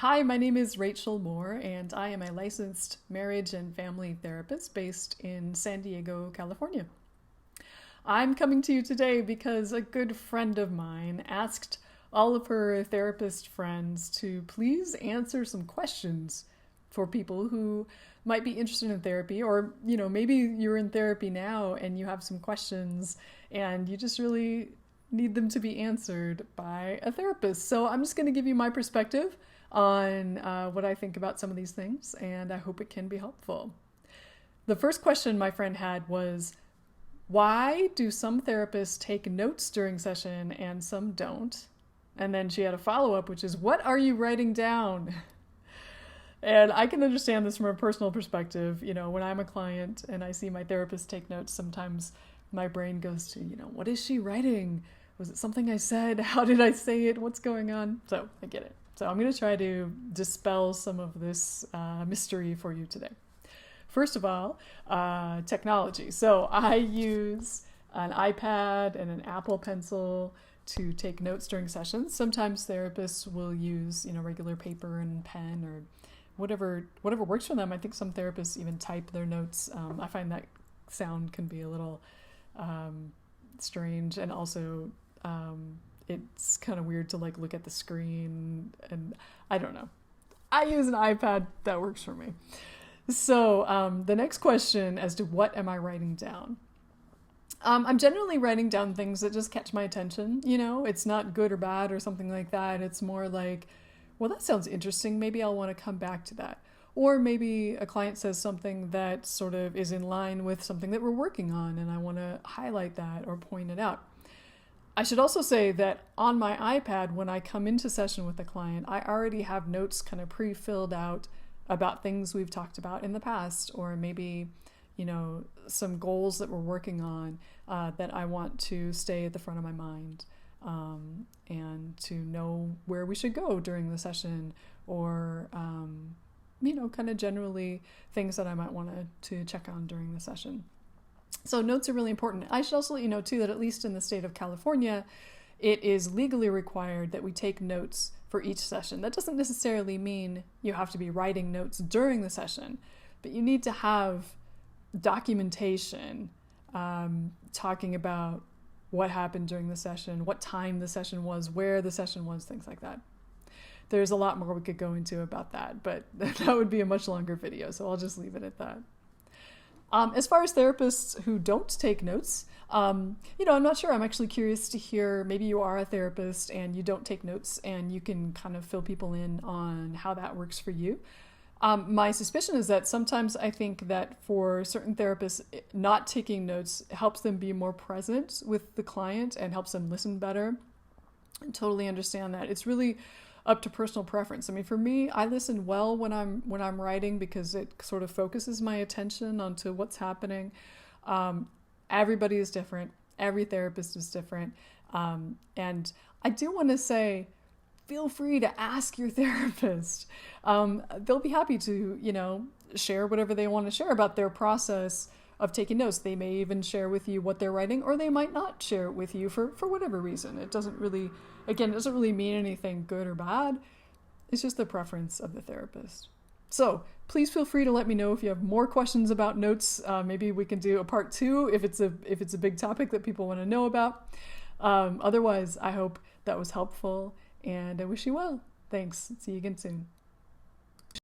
Hi, my name is Rachel Moore, and I am a licensed marriage and family therapist based in San Diego, California. I'm coming to you today because a good friend of mine asked all of her therapist friends to please answer some questions for people who might be interested in therapy, or maybe you're in therapy now and you have some questions and you just really need them to be answered by a therapist. So I'm just going to give you my perspective on what I think about some of these things, and I hope it can be helpful. The first question my friend had was, why do some therapists take notes during session and some don't? And then she had a follow-up, which is, what are you writing down? And I can understand this from a personal perspective. When I'm a client and I see my therapist take notes, sometimes my brain goes to, what is she writing? Was it something I said? How did I say it? What's going on? So I get it. So I'm going to try to dispel some of this mystery for you today. First of all, technology. So I use an iPad and an Apple Pencil to take notes during sessions. Sometimes therapists will use, regular paper and pen or whatever works for them. I think some therapists even type their notes. I find that sound can be a little strange, and also it's kind of weird to look at the screen, and I don't know. I use an iPad, that works for me. So the next question as to what am I writing down? I'm generally writing down things that just catch my attention. It's not good or bad or something like that. It's more like, well, that sounds interesting. Maybe I'll want to come back to that. Or maybe a client says something that sort of is in line with something that we're working on, and I want to highlight that or point it out. I should also say that on my iPad, when I come into session with a client, I already have notes kind of pre-filled out about things we've talked about in the past, or maybe, some goals that we're working on that I want to stay at the front of my mind, and to know where we should go during the session, or, kind of generally things that I might want to check on during the session. So notes are really important. I should also let you know, too, that at least in the state of California, it is legally required that we take notes for each session. That doesn't necessarily mean you have to be writing notes during the session, but you need to have documentation talking about what happened during the session, what time the session was, where the session was, things like that. There's a lot more we could go into about that, but that would be a much longer video, so I'll just leave it at that. As far as therapists who don't take notes, I'm not sure. I'm actually curious to hear, maybe you are a therapist and you don't take notes, and you can kind of fill people in on how that works for you. My suspicion is that sometimes I think that for certain therapists, not taking notes helps them be more present with the client and helps them listen better. I totally understand that. It's really up to personal preference. I mean, for me, I listen well when I'm writing, because it sort of focuses my attention onto what's happening. Everybody is different. Every therapist is different. And I do want to say, feel free to ask your therapist. They'll be happy to, share whatever they want to share about their process of taking notes. They may even share with you what they're writing, or they might not share it with you for whatever reason. It doesn't really mean anything good or bad. It's just the preference of the therapist. So please feel free to let me know if you have more questions about notes. Maybe we can do a part 2 if it's a big topic that people want to know about. Otherwise, I hope that was helpful, and I wish you well. Thanks. See you again soon.